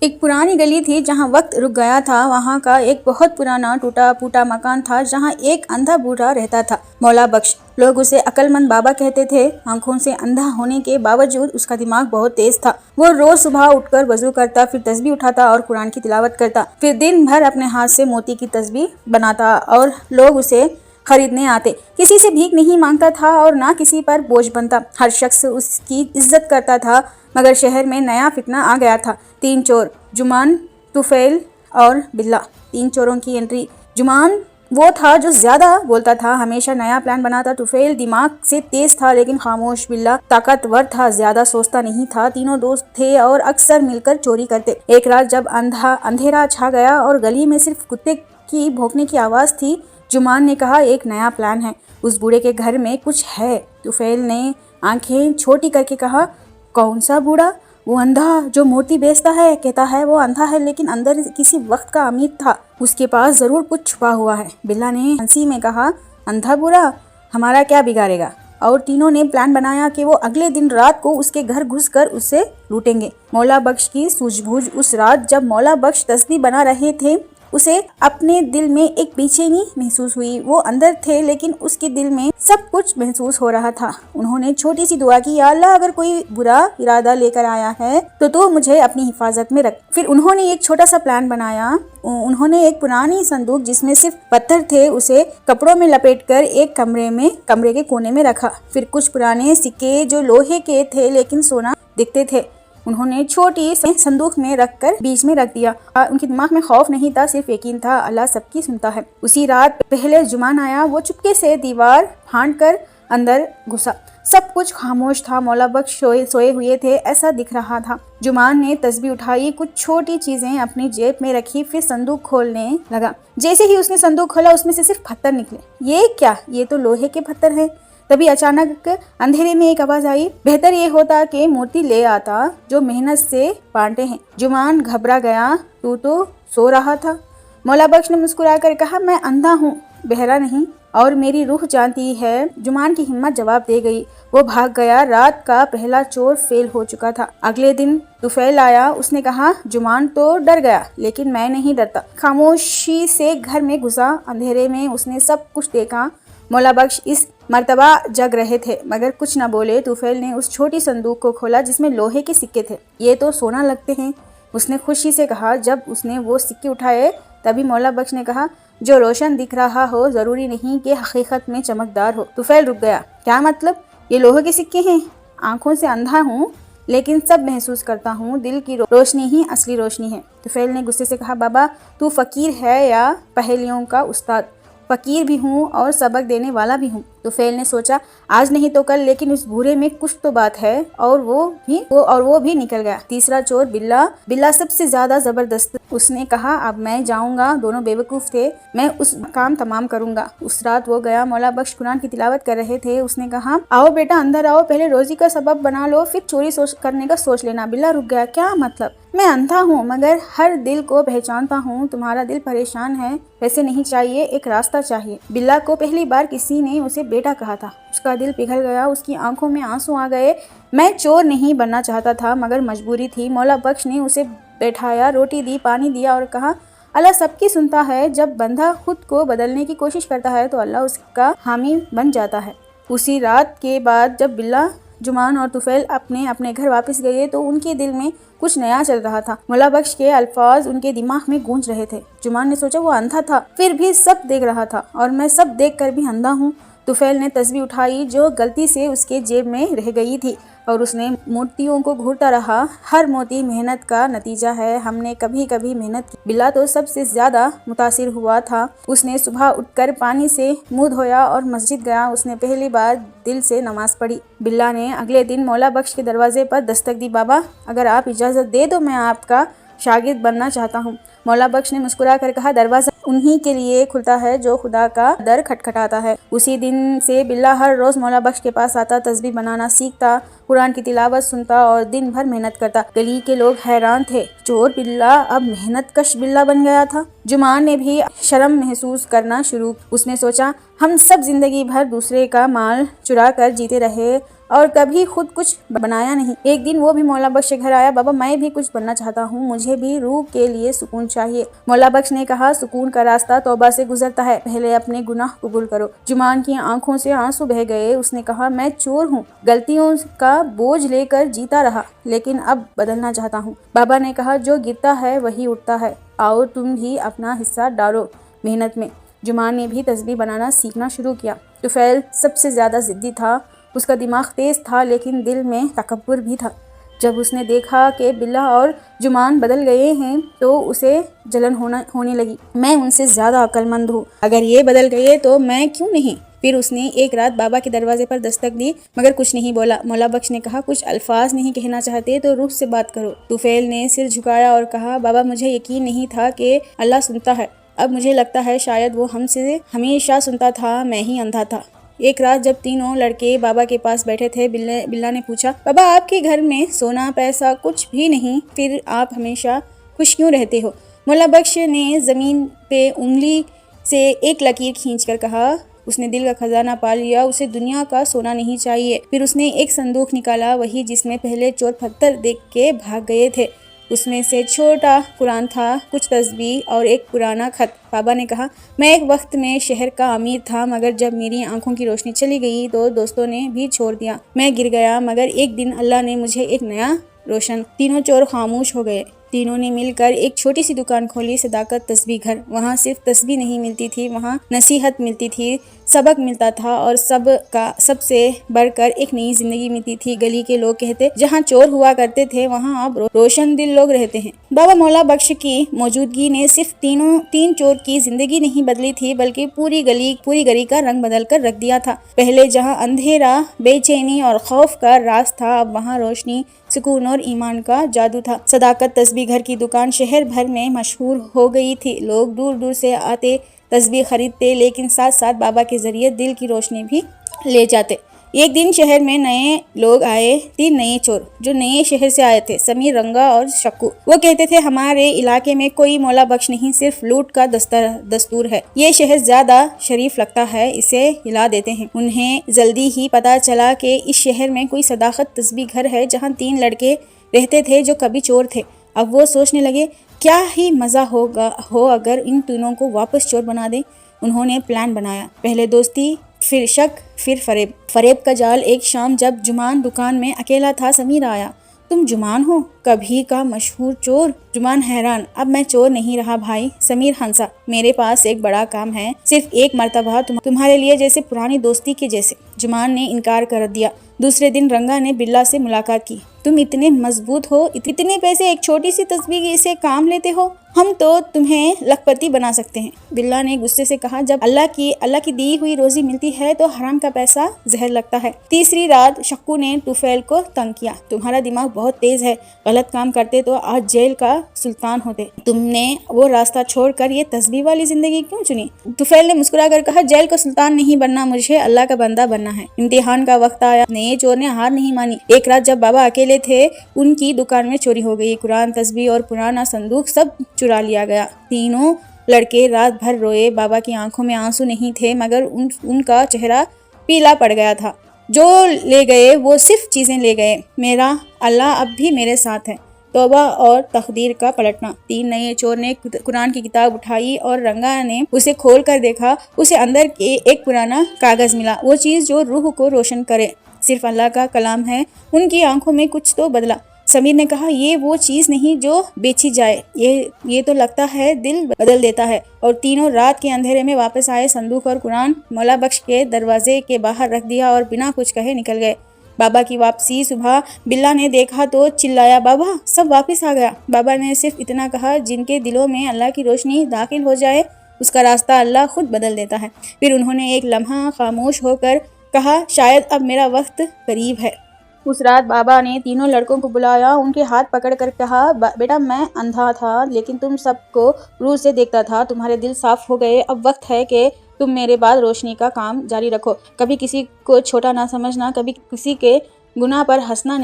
एक पुरानी गली थी जहाँ वक्त रुक गया था। वहाँ का एक बहुत पुराना टूटा फूटा मकान था जहाँ एक अंधा बूढ़ा रहता था, मौला बख्श। लोग उसे अक्लमंद बाबा कहते थे। आंखों से अंधा होने के बावजूद उसका दिमाग बहुत तेज था। वो रोज सुबह उठकर वजू करता, फिर तस्बीह उठाता और कुरान की तिलावत करता। फिर दिन भर अपने हाथ से मोती की तस्बीह बनाता और लोग उसे खरीदने आते। किसी से भीख नहीं मांगता था और ना किसी पर बोझ बनता। हर शख्स उसकी इज्जत करता था। मगर शहर में नया फितना आ गया था। 3 चोर, जुमान, तुफैल और बिल्ला। 3 चोरों की एंट्री। जुमान वो था जो ज्यादा बोलता था, हमेशा नया प्लान बनाता। तुफैल दिमाग से तेज था लेकिन खामोश। बिल्ला ताकतवर था, ज्यादा सोचता नहीं था। तीनों दोस्त थे और अक्सर मिलकर चोरी करते। एक रात जब अंधेरा छा गया और गली में सिर्फ कुत्ते की भौंकने की आवाज थी, जुमान ने कहा, एक नया प्लान है। उस बूढ़े के घर में कुछ है। तुफैल ने आंखें छोटी करके कहा, कौन सा बूढ़ा? वो अंधा जो मूर्ति बेचता है। कहता है वो अंधा है लेकिन अंदर किसी वक्त का अमीर था। उसके पास जरूर कुछ छुपा हुआ है। बिल्ला ने हंसी में कहा, अंधा बूढ़ा हमारा क्या बिगाड़ेगा? और तीनों ने प्लान बनाया कि वो अगले दिन रात को उसके घर घुसकर उसे लूटेंगे। मौला बख्श की सूझबूझ। उस रात जब मौला बख्श तस्बीह बना रहे थे, उसे अपने दिल में एक बेचैनी महसूस हुई। वो अंदर थे लेकिन उसके दिल में सब कुछ महसूस हो रहा था। उन्होंने छोटी सी दुआ की, या अल्लाह, अगर कोई बुरा इरादा लेकर आया है तो मुझे अपनी हिफाजत में रख। फिर उन्होंने एक छोटा सा प्लान बनाया। उन्होंने एक पुरानी संदूक जिसमें सिर्फ पत्थर थे, उसे कपड़ों में लपेटकर एक कमरे के कोने में रखा। फिर कुछ पुराने सिक्के जो लोहे के थे लेकिन सोना दिखते थे, उन्होंने छोटी संदूक में रखकर बीच में रख दिया। उनके दिमाग में खौफ नहीं था, सिर्फ यकीन था, अल्लाह सबकी सुनता है। उसी रात पहले जुमान आया। वो चुपके से दीवार फाड़कर अंदर घुसा। सब कुछ खामोश था। मौला बख्श सोए हुए थे, ऐसा दिख रहा था। जुमान ने तस्बीह उठाई, कुछ छोटी चीजें अपनी जेब में रखी, फिर संदूक खोलने लगा। जैसे ही उसने संदूक खोला, उसमें से सिर्फ पत्थर निकले। ये क्या? ये तो लोहे के पत्थर हैं। तभी अचानक अंधेरे में एक आवाज आई, बेहतर ये होता कि मूर्ति ले आता जो मेहनत से बांटे हैं। जुमान घबरा गया, तू तो सो रहा था। मौला बख्श ने मुस्कुराकर कहा, मैं अंधा हूँ, बहरा नहीं, और मेरी रूह जानती है। जुमान की हिम्मत जवाब दे गई। वो भाग गया। रात का पहला चोर फेल हो चुका था। अगले दिन तुफैल आया। उसने कहा, जुमान तो डर गया लेकिन मैं नहीं डरता। खामोशी से घर में घुसा। अंधेरे में उसने सब कुछ देखा। मौला बख्श इस मर्तबा जग रहे थे मगर कुछ न बोले। तुफैल ने उस छोटी संदूक को खोला जिसमें लोहे के सिक्के थे। ये तो सोना लगते हैं, उसने खुशी से कहा। जब उसने वो सिक्के उठाए तभी मौला बख्श ने कहा, जो रोशन दिख रहा हो जरूरी नहीं कि हकीकत में चमकदार हो। तुफैल रुक गया। क्या मतलब? ये लोहे के सिक्के हैं? आंखों से अंधा हूँ लेकिन सब महसूस करता हूँ। दिल की रोशनी ही असली रोशनी है। तुफैल ने गुस्से से कहा, बाबा तू फकीर है या पहेलियों का उस्ताद? फकीर भी हूँ और सबक देने वाला भी हूँ। तुफैल ने सोचा, आज नहीं तो कल, लेकिन उस बूढ़े में कुछ तो बात है। और वो भी निकल गया। तीसरा चोर बिल्ला सबसे ज्यादा जबरदस्त। उसने कहा, अब मैं जाऊंगा। दोनों बेवकूफ थे, मैं उस काम तमाम करूंगा। उस रात वो गया। मौला बख्श कुरान की तिलावत कर रहे थे। उसने कहा, आओ बेटा अंदर आओ, पहले रोजी का सबब बना लो, फिर चोरी करने का सोच लेना। बिल्ला रुक गया। क्या मतलब? मैं अंधा हूँ मगर हर दिल को पहचानता हूँ। तुम्हारा दिल परेशान है, वैसे नहीं चाहिए, एक रास्ता चाहिए। बिल्ला को पहली बार किसी ने उसे बेटा कहा था। उसका दिल पिघल गया, उसकी आंखों में आंसू आ गए। मैं चोर नहीं बनना चाहता था मगर मजबूरी थी। मौला बख्श ने उसे बैठाया, रोटी दी, पानी दिया और कहा, अल्लाह सबकी सुनता है। जब बंदा खुद को बदलने की कोशिश करता है तो अल्लाह उसका हामी बन जाता है। उसी रात के बाद जब बिल्ला, जुमान और तुफैल अपने अपने घर वापस गए तो उनके दिल में कुछ नया चल रहा था। मौला बख्श के अल्फाज उनके दिमाग में गूंज रहे थे। जुमान ने सोचा, वो अंधा था फिर भी सब देख रहा था और मैं सब देख कर भी अंधा हूँ। तुफैल ने तस्बीह उठाई जो गलती से उसके जेब में रह गई थी और उसने मोतियों को घूरता रहा। हर मोती मेहनत का नतीजा है, हमने कभी कभी मेहनत की। बिल्ला तो सबसे ज्यादा मुतासिर हुआ था। उसने सुबह उठकर पानी से मुंह धोया और मस्जिद गया। उसने पहली बार दिल से नमाज पढ़ी। बिल्ला ने अगले दिन मौला बख्श के दरवाजे पर दस्तक दी। बाबा अगर आप इजाजत दे दो, मैं आपका शागिर्द बनना चाहता हूँ। मौला बख्श ने मुस्कुरा कर कहा, दरवाजा उन्हीं के लिए खुलता है जो खुदा का दर खटखटाता है। उसी दिन से बिल्ला हर रोज मौला बख्श के पास आता, तस्बीह बनाना सीखता। कुरान की तिलावत सुनता और दिन भर मेहनत करता। गली के लोग हैरान थे, चोर बिल्ला अब मेहनत कश बिल्ला बन गया था। जुमान ने भी शर्म महसूस करना शुरू। उसने सोचा, हम सब जिंदगी भर दूसरे का माल चुरा कर जीते रहे और कभी खुद कुछ बनाया नहीं। एक दिन वो भी मौला बख्श के घर आया। बाबा, मैं भी कुछ बनना चाहता हूँ, मुझे भी रूह के लिए सुकून चाहिए। मौला बख्श ने कहा, सुकून का रास्ता तौबा से गुजरता है, पहले अपने गुनाह कबूल करो। जुमान की आंखों से आंसू बह गए। उसने कहा, मैं चोर हूँ, गलतियों का बोझ लेकर जीता रहा, लेकिन अब बदलना चाहता हूँ। बाबा ने कहा, जो गिरता है वही उठता है, आओ तुम भी अपना हिस्सा डालो मेहनत में। जुमान ने भी तस्बीह बनाना सीखना शुरू किया। तुफैल सबसे ज्यादा जिद्दी था। उसका दिमाग तेज था, लेकिन दिल में तकब्बुर भी था। जब उसने देखा कि बिल्ला और जुमान बदल गए हैं तो उसे जलन होने लगी। मैं उनसे ज्यादा अक्लमंद हूँ, अगर ये बदल गए तो मैं क्यों नहीं। फिर उसने एक रात बाबा के दरवाजे पर दस्तक दी, मगर कुछ नहीं बोला। मौला बख्श ने कहा, कुछ अल्फाज नहीं कहना चाहते तो रूह से बात करो। तुफैल ने सिर झुकाया और कहा, बाबा, मुझे यकीन नहीं था कि अल्लाह सुनता है। अब मुझे लगता है शायद वो हमसे हमेशा सुनता था, मैं ही अंधा था। एक रात जब तीनों लड़के बाबा के पास बैठे थे, बिल्ला ने पूछा, बाबा, आपके घर में सोना पैसा कुछ भी नहीं, फिर आप हमेशा खुश क्यों रहते हो? मौला बख्श ने जमीन पे उंगली से एक लकीर खींचकर कहा, उसने दिल का खजाना पा लिया, उसे दुनिया का सोना नहीं चाहिए। फिर उसने एक संदूक निकाला, वही जिसमें पहले चोर पत्थर देख के भाग गए थे। उसमें से छोटा कुरान था, कुछ तस्बीह और एक पुराना खत। बाबा ने कहा, मैं एक वक्त में शहर का अमीर था, मगर जब मेरी आंखों की रोशनी चली गई तो दोस्तों ने भी छोड़ दिया। मैं गिर गया, मगर एक दिन अल्लाह ने मुझे एक नया रोशन। तीनों चोर खामोश हो गए। तीनों ने मिलकर एक छोटी सी दुकान खोली, सदाकत तस्बीह घर। वहाँ सिर्फ तस्बीह नहीं मिलती थी, वहाँ नसीहत मिलती थी, सबक मिलता था और सबसे बढ़कर एक नई जिंदगी मिलती थी। गली के लोग कहते, जहाँ चोर हुआ करते थे वहाँ अब रोशन दिल लोग रहते हैं। बाबा मौला बख्श की मौजूदगी ने सिर्फ तीन चोर की जिंदगी नहीं बदली थी, बल्कि पूरी गली का रंग बदल कर रख दिया था। पहले जहाँ अंधेरा, बेचैनी और खौफ का राज था, अब वहाँ रोशनी, सुकून और ईमान का जादू था। सदाकत तस्बीह घर की दुकान शहर भर में मशहूर हो गई थी। लोग दूर दूर से आते, तस्बीह खरीदते, लेकिन साथ साथ बाबा के जरिए दिल की रोशनी भी ले जाते। एक दिन शहर में नए लोग आए, 3 नए चोर जो नए शहर से आए थे, समीर, रंगा और शक्कू। वो कहते थे, हमारे इलाके में कोई मौला बख्श नहीं, सिर्फ लूट का दस्तूर है। ये शहर ज्यादा शरीफ लगता है, इसे हिला देते हैं। उन्हें जल्दी ही पता चला कि इस शहर में कोई सदाकत तस्बीह घर है जहाँ 3 लड़के रहते थे जो कभी चोर थे। अब वो सोचने लगे, क्या ही मजा हो अगर इन तीनों को वापस चोर बना दें। उन्होंने प्लान बनाया, पहले दोस्ती, फिर शक, फिर फरेब का जाल। एक शाम जब जुमान दुकान में अकेला था, समीर आया। तुम जुमान हो, कभी का मशहूर चोर? जुमान हैरान, अब मैं चोर नहीं रहा भाई। समीर हंसा, मेरे पास एक बड़ा काम है, सिर्फ एक मर्तबा तुम्हारे लिए, जैसे पुरानी दोस्ती के जैसे। जुमान ने इनकार कर दिया। दूसरे दिन रंगा ने बिल्ला से मुलाकात की। तुम इतने मजबूत हो, इतने पैसे एक छोटी सी तस्बीह से काम लेते हो, हम तो तुम्हें लखपति बना सकते हैं। बिल्ला ने गुस्से से कहा, जब अल्लाह की दी हुई रोजी मिलती है तो हराम का पैसा जहर लगता है। तीसरी रात शक्कू ने तुफैल को तंग किया, तुम्हारा दिमाग बहुत तेज है, गलत काम करते तो आज जेल का सुल्तान होते। तुमने वो रास्ता छोड़कर ये तस्बीह वाली जिंदगी क्यों चुनी? तुफैल ने मुस्कुराकर कहा, जेल का सुल्तान नहीं बनना, मुझे अल्लाह का बंदा बनना है। इम्तिहान का वक्त आया। नए चोर ने हार नहीं मानी। एक रात जब बाबा अकेले थे, उनकी दुकान में चोरी हो गई। कुरान, तस्बीह और पुराना संदूक सब चुरा लिया गया। तीनों लड़के रात भर रोए। बाबा की आंखों में आंसू नहीं थे, मगर उनका चेहरा पीला पड़ गया था। जो ले गए वो सिर्फ चीजें ले गए, मेरा अल्लाह अब भी मेरे साथ है। तौबा और तकदीर का पलटना। 3 नए चोर ने कुरान की किताब उठाई और रंगा ने उसे खोल कर देखा। उसे अंदर के एक पुराना कागज मिला, वो चीज जो रूह को रोशन करे, सिर्फ अल्लाह का कलाम है। उनकी आंखों में कुछ तो बदला। समीर ने कहा, ये वो चीज नहीं जो बेची जाए, ये तो लगता है दिल बदल देता है। और तीनों रात के अंधेरे में वापस आए। संदूक और कुरान मौला बख्श के दरवाजे के बाहर रख दिया और बिना कुछ कहे निकल गए। बाबा की वापसी सुबह बिल्ला ने देखा तो चिल्लाया, बाबा सब वापस आ गया। बाबा ने सिर्फ इतना कहा, जिनके दिलों में अल्लाह की रोशनी दाखिल हो जाए उसका रास्ता अल्लाह खुद बदल देता है। फिर उन्होंने एक लम्हा खामोश होकर कहा, शायद अब मेरा वक्त करीब है। उस रात बाबा ने तीनों लड़कों को बुलाया, उनके हाथ पकड़कर कहा, बेटा मैं अंधा था लेकिन तुम सबको रूह से देखता था, तुम्हारे दिल साफ हो गए, अब वक्त है कि तुम मेरे बाद रोशनी का काम जारी रखो। कभी किसी को छोटा ना समझना, कभी किसी के गुनाह पर हंसना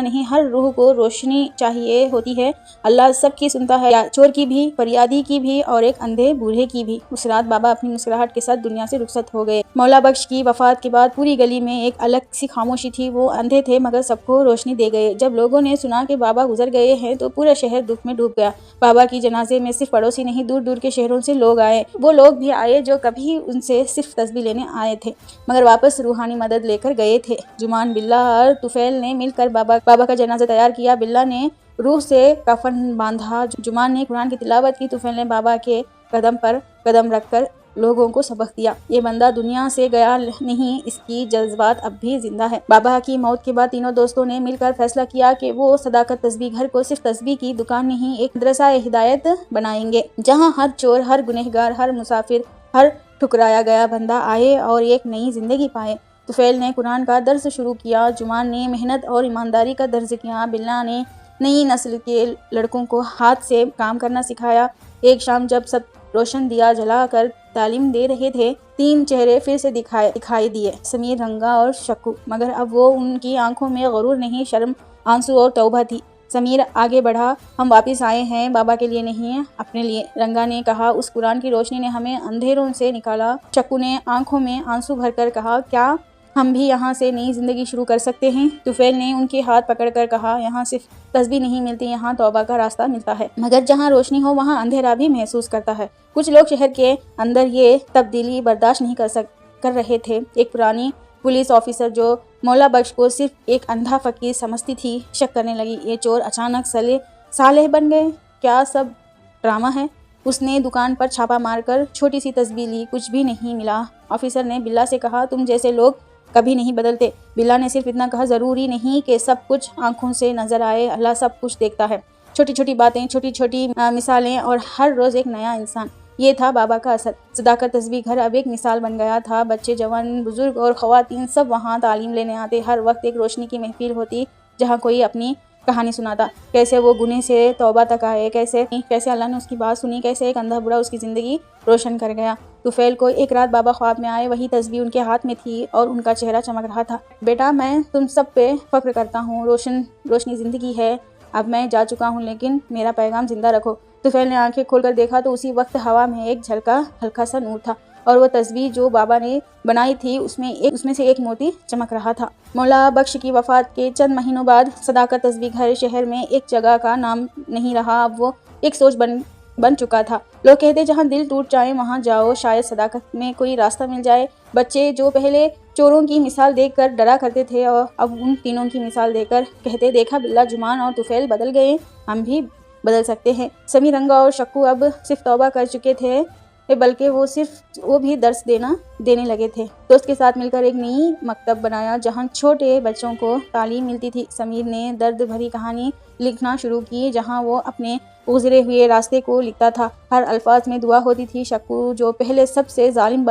नहीं, हर रूह को रोशनी चाहिए होती है। अल्लाह सबकी सुनता है, चोर की भी, फरियादी की भी और एक अंधे बूढ़े की भी। उस रात बाबा अपनी मुस्कुराहट के साथ दुनिया से रुखसत हो गए। मौला बख्श की वफात के बाद पूरी गली में एक अलग सी खामोशी थी। वो अंधे थे मगर सबको रोशनी दे गए। जब लोगों ने सुना कि बाबा गुजर गए हैं तो पूरा शहर दुख में डूब गया। बाबा की जनाजे में सिर्फ पड़ोसी नहीं, दूर दूर के शहरों से लोग आए। वो लोग भी आए जो कभी उनसे सिर्फ तस्बीह लेने आए थे मगर वापस रूहानी मदद लेकर गए थे। जुमान, बिल्ला और तुफैल ने मिलकर बाबा का जनाजा तैयार किया। बिल्ला ने रूह से कफन बांधा, जुमान ने कुरान की तिलावत की, तुफैल ने बाबा के कदम पर कदम रखकर लोगों को सबक दिया। ये बंदा दुनिया से गया नहीं, इसकी जज्बात अब भी जिंदा है। बाबा की मौत के बाद तीनों दोस्तों ने मिलकर फैसला किया कि वो सदाकत तस्बीह घर को सिर्फ तस्बीह की दुकान नहीं, एक मदरसा हिदायत बनाएंगे, जहाँ हर चोर, हर गुनहगार, हर मुसाफिर, हर ठुकराया गया बंदा आए और एक नई जिंदगी पाए। तुफैल ने कुरान का दर्स शुरू किया, जुमान ने मेहनत और ईमानदारी का दर्ज किया, बिल्ला ने नई नस्ल के लड़कों को हाथ से काम करना सिखाया। एक शाम जब सब रोशन दिया जलाकर तालीम दे रहे थे, तीन चेहरे फिर से दिखाई दिए, समीर, रंगा और शक्कू। मगर अब वो उनकी आंखों में गुरूर नहीं, शर्म, आंसू और तौबा थी। समीर आगे बढ़ा, हम वापस आए हैं बाबा के लिए नहीं, अपने लिए। रंगा ने कहा, उस कुरान की रोशनी ने हमें अंधेरों से निकाला। शक्कू ने आंखों में आंसू भरकर कहा, क्या हम भी यहाँ से नई जिंदगी शुरू कर सकते हैं? तुफैल ने उनके हाथ पकड़कर कहा, यहाँ सिर्फ तस्बीह नहीं मिलती, यहाँ तौबा का रास्ता मिलता है। मगर जहाँ रोशनी हो वहाँ अंधेरा भी महसूस करता है। कुछ लोग शहर के अंदर ये तब्दीली बर्दाश्त नहीं कर रहे थे। एक पुरानी पुलिस ऑफिसर जो मौला बख्श को सिर्फ एक अंधा फकीर समझती थी, शक करने लगी, ये चोर अचानक सालेह बन गए, क्या सब ड्रामा है? उसने दुकान पर छापा मारकर छोटी सी तस्बीह ली, कुछ भी नहीं मिला। ऑफिसर ने बिल्ला से कहा, तुम जैसे लोग कभी नहीं बदलते। बिल्ला ने सिर्फ इतना कहा, जरूरी नहीं कि सब कुछ आंखों से नजर आए, अल्लाह सब कुछ देखता है। छोटी छोटी बातें, छोटी छोटी मिसालें और हर रोज एक नया इंसान। ये था बाबा का असर। सदाकत तस्बीह घर अब एक मिसाल बन गया था। बच्चे, जवान, बुजुर्ग और ख़वातीन सब वहाँ तालीम लेने आते। हर वक्त एक रोशनी की महफिल होती जहाँ कोई अपनी कहानी सुनाता, कैसे वो गुनाह से तौबा तक आए, कैसे अल्लाह ने उसकी बात सुनी, कैसे एक अंधा बूढ़ा उसकी ज़िंदगी रोशन कर गया। तुफैल को एक रात बाबा ख्वाब में आए, वही तस्बीह उनके हाथ में थी और उनका चेहरा चमक रहा था। बेटा, मैं तुम सब पे फ़ख्र करता हूँ, रोशनी ज़िंदगी है। अब मैं जा चुका हूँ लेकिन मेरा पैगाम जिंदा रखो। तुफैल ने आंखें खोलकर देखा तो उसी वक्त हवा में एक झलका हल्का सा नूर था और वो तस्बीह जो बाबा ने बनाई थी उसमें से एक मोती चमक रहा था। मौला बख्श की वफात के चंद महीनों बाद सदाकत तस्बीह घर शहर में एक जगह का नाम नहीं रहा, अब वो एक सोच बन चुका था। लोग कहते, जहाँ दिल टूट जाए वहाँ जाओ, शायद सदाकत में कोई रास्ता मिल जाए। बच्चे जो पहले चोरों की मिसाल देखकर डरा करते थे और अब उन तीनों की मिसाल देखकर कहते, देखा बिल्ला, जुमान और तुफैल बदल गए, हम भी बदल सकते हैं। समीर, रंगा और शक्कू अब सिर्फ तौबा कर चुके थे, बल्कि वो भी दर्स देने लगे थे। दोस्त के साथ मिलकर एक नई मकतब बनाया जहाँ छोटे बच्चों को तालीम मिलती थी। समीर ने दर्द भरी कहानी लिखना शुरू की जहाँ वो अपने गुजरे हुए रास्ते को लिखता था, हर अल्फाज में दुआ होती थी। शक्कू जो पहले सबसे जालिम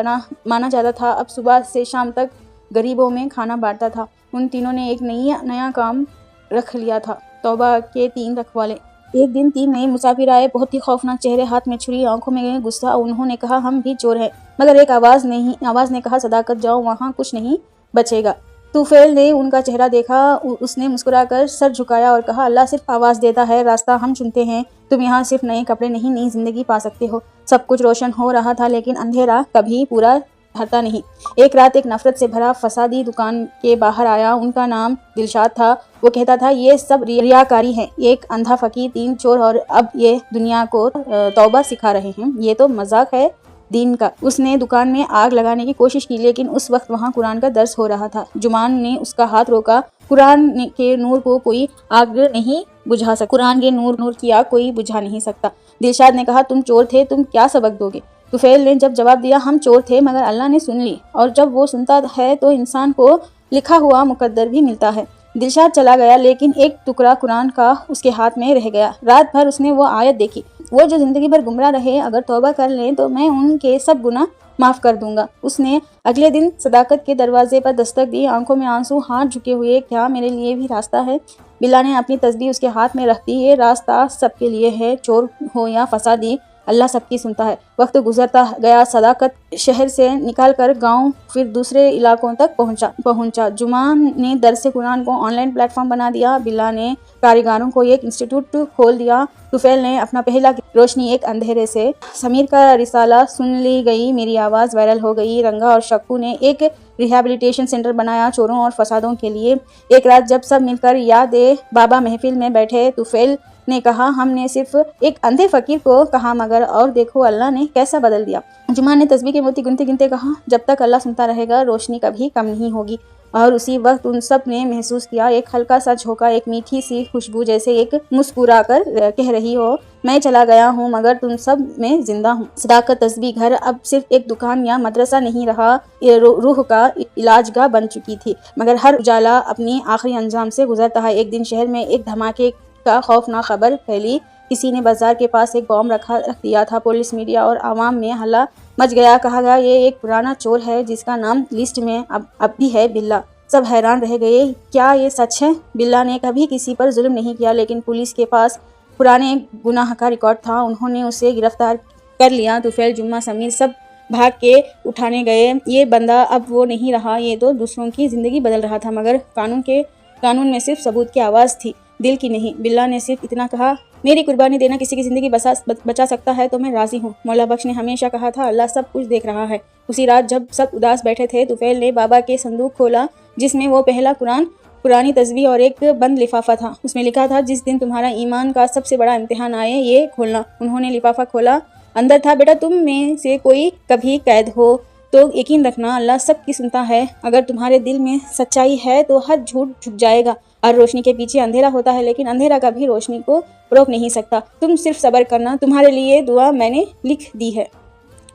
माना जाता था, अब सुबह से शाम तक गरीबों में खाना बांटता था। उन तीनों ने एक नया काम रख लिया था, तौबा के 3 रखवाले। एक दिन 3 नए मुसाफिर आए, बहुत ही खौफनाक चेहरे, हाथ में छुरी, आंखों में गुस्सा। उन्होंने कहा, हम भी चोर हैं। मगर एक आवाज़ ने कहा, सदाकत जाओ, वहाँ कुछ नहीं बचेगा। तुफैल ने उनका चेहरा देखा, उसने मुस्कुराकर सर झुकाया और कहा, अल्लाह सिर्फ आवाज़ देता है, रास्ता हम चुनते हैं। तुम यहाँ सिर्फ नए कपड़े नहीं, नई जिंदगी पा सकते हो। सब कुछ रोशन हो रहा था लेकिन अंधेरा कभी पूरा हटता नहीं। एक रात एक नफरत से भरा फसादी दुकान के बाहर आया, उनका नाम दिलशाद था। वो कहता था, ये सब रियाकारी है, एक अंधा फकीर, 3 चोर और अब ये दुनिया को तौबा सिखा रहे हैं, ये तो मजाक है दीन का। उसने दुकान में आग लगाने की कोशिश की लेकिन उस वक्त वहाँ कुरान का दर्स हो रहा था। जुमान ने उसका हाथ रोका, कुरान के नूर को कोई आग नहीं बुझा सकता, कुरान के नूर की आग कोई बुझा नहीं सकता। दिलशाद ने कहा, तुम चोर थे, तुम क्या सबक दोगे? तुफैल ने जब जवाब दिया, हम चोर थे मगर अल्लाह ने सुन ली, और जब वो सुनता है तो इंसान को लिखा हुआ मुकद्दर भी मिलता है। दिलशाद चला गया लेकिन एक टुकड़ा कुरान का उसके हाथ में रह गया। रात भर उसने वो आयत देखी, वो जो जिंदगी भर गुमराह रहे अगर तौबा कर लें तो मैं उनके सब गुनाह माफ़ कर दूंगा। उसने अगले दिन सदाकत के दरवाजे पर दस्तक दी, आंखों में आंसू, हाथ झुके हुए, क्या मेरे लिए भी रास्ता है? बिल्ला ने अपनी तस्बीह उसके हाथ में रख दी, ये रास्ता सबके लिए है, चोर हो या फसादी, अल्लाह सबकी सुनता है। वक्त गुजरता गया, सदाकत शहर से निकलकर गांव, फिर दूसरे इलाकों तक पहुंचा। जुमा ने दरस कुरान को ऑनलाइन प्लेटफॉर्म बना दिया। बिल्ला ने कारीगरों को एक इंस्टीट्यूट खोल दिया। तुफैल ने अपना पहला रोशनी एक अंधेरे से। समीर का रिसाला सुन ली गई, मेरी आवाज़ वायरल हो गई। रंगा और शक्कू ने एक रिहैबिलिटेशन सेंटर बनाया चोरों और फसादों के लिए। एक रात जब सब मिलकर याद बाबा महफिल में बैठे, तुफैल ने कहा, हमने सिर्फ एक अंधे फकीर को कहा, मगर और देखो अल्लाह ने कैसा बदल दिया। जुमा ने तस्बीह के मोती गिनते गिनते कहा, जब तक अल्लाह सुनता रहेगा रोशनी कभी कम नहीं होगी। और उसी वक्त उन सब ने महसूस किया, एक हल्का सा झोंका, एक मीठी सी खुशबू, जैसे एक मुस्कुरा कर कह रही हो, मैं चला गया हूँ मगर तुम सब में जिंदा हूँ। सदाकत तस्बीह घर अब सिर्फ एक दुकान या मदरसा नहीं रहा, ये रूह का इलाजगाह बन चुकी थी। मगर हर उजाला अपनी आखिरी अंजाम से गुजरता है। एक दिन शहर में एक धमाके का खौफनाक खबर फैली। किसी ने बाजार के पास एक बॉम्ब रख दिया था। पुलिस, मीडिया और आवाम में हल्ला मच गया। कहा गया ये एक पुराना चोर है जिसका नाम लिस्ट में अब भी है, बिल्ला। सब हैरान रह गए, क्या ये सच है? बिल्ला ने कभी किसी पर जुल्म नहीं किया, लेकिन पुलिस के पास पुराने गुनाह का रिकॉर्ड था। उन्होंने उसे गिरफ्तार कर लिया। तुफैल, जुम्मा, समीर सब भाग के उठाने गए। ये बंदा अब वो नहीं रहा, ये तो दूसरों की ज़िंदगी बदल रहा था। मगर कानून में सिर्फ सबूत की आवाज़ थी, दिल की नहीं। बिल्ला ने सिर्फ इतना कहा, मेरी कुर्बानी देना किसी की ज़िंदगी बचा सकता है तो मैं राज़ी हूँ। मौला बख्श ने हमेशा कहा था, अल्लाह सब कुछ देख रहा है। उसी रात जब सब उदास बैठे थे, तुफैल ने बाबा के संदूक खोला जिसमें वो पहला कुरान, पुरानी तस्वीर और एक बंद लिफाफा था। उसमें लिखा था, जिस दिन तुम्हारा ईमान का सबसे बड़ा इम्तिहान आए, ये खोलना। उन्होंने लिफाफा खोला। अंदर था, बेटा तुम में से कोई कभी कैद हो तो यकीन रखना अल्लाह सब की सुनता है। अगर तुम्हारे दिल में सच्चाई है तो हर झूठ झुक जाएगा। हर रोशनी के पीछे अंधेरा होता है, लेकिन अंधेरा कभी रोशनी को रोक नहीं सकता। तुम सिर्फ सब्र करना, तुम्हारे लिए दुआ मैंने लिख दी है।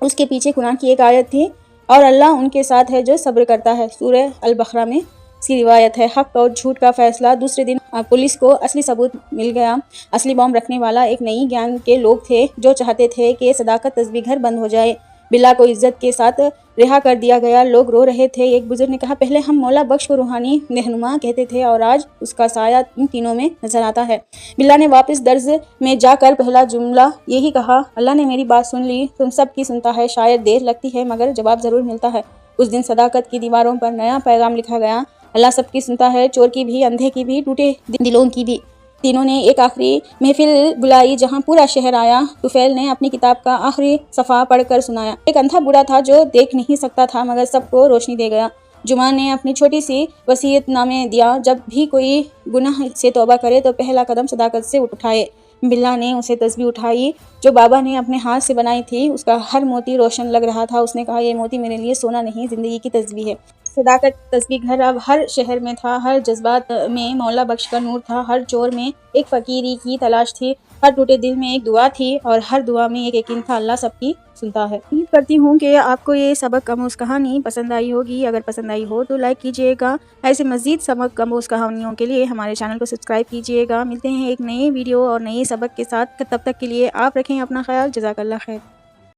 उसके पीछे कुरान की एक आयत थी, और अल्लाह उनके साथ है जो सब्र करता है। सूरह अल बकरा में इसकी रिवायत है। हक और झूठ का फैसला। दूसरे दिन पुलिस को असली सबूत मिल गया। असली बॉम्ब रखने वाला एक नई ज्ञान के लोग थे जो चाहते थे कि सदाकत तस्बीह घर बंद हो जाए। बिल्ला को इज्जत के साथ रिहा कर दिया गया। लोग रो रहे थे। एक बुजुर्ग ने कहा, पहले हम मौला बख्श को रूहानी रहनुमा कहते थे और आज उसका साया इन तीनों में नजर आता है। बिल्ला ने वापस दर्ज में जाकर पहला जुमला यही कहा, अल्लाह ने मेरी बात सुन ली, तुम सब की सुनता है। शायद देर लगती है मगर जवाब जरूर मिलता है। उस दिन सदाकत की दीवारों पर नया पैगाम लिखा गया, अल्लाह सबकी सुनता है, चोर की भी, अंधे की भी, टूटे दिलों की भी। तीनों ने एक आखिरी महफिल बुलाई जहां पूरा शहर आया। तुफैल ने अपनी किताब का आखिरी सफ़ा पढ़कर सुनाया। एक अंधा बूढ़ा था जो देख नहीं सकता था मगर सबको रोशनी दे गया। जुमा ने अपनी छोटी सी वसीयतनामे दिया, जब भी कोई गुनाह से तौबा करे तो पहला कदम सदाकत से उठाए। बिल्ला ने उसे तस्बीह उठाई जो बाबा ने अपने हाथ से बनाई थी। उसका हर मोती रोशन लग रहा था। उसने कहा, ये मोती मेरे लिए सोना नहीं, जिंदगी की तस्बीह है। सदाकत तस्बीह घर अब हर शहर में था। हर जज्बात में मौला बख्श का नूर था। हर चोर में एक फ़कीरी की तलाश थी। हर टूटे दिल में एक दुआ थी और हर दुआ में एक यकीन था, अल्लाह सबकी सुनता है। उम्मीद करती हूँ कि आपको ये सबक आमोज कहानी पसंद आई होगी। अगर पसंद आई हो तो लाइक कीजिएगा। ऐसे मज़ीद सबक आमोज कहानियों के लिए हमारे चैनल को सब्सक्राइब कीजिएगा। मिलते हैं एक नए वीडियो और नए सबक के साथ। तब तक के लिए आप रखें अपना ख्याल। जज़ाकल्लाह खैर।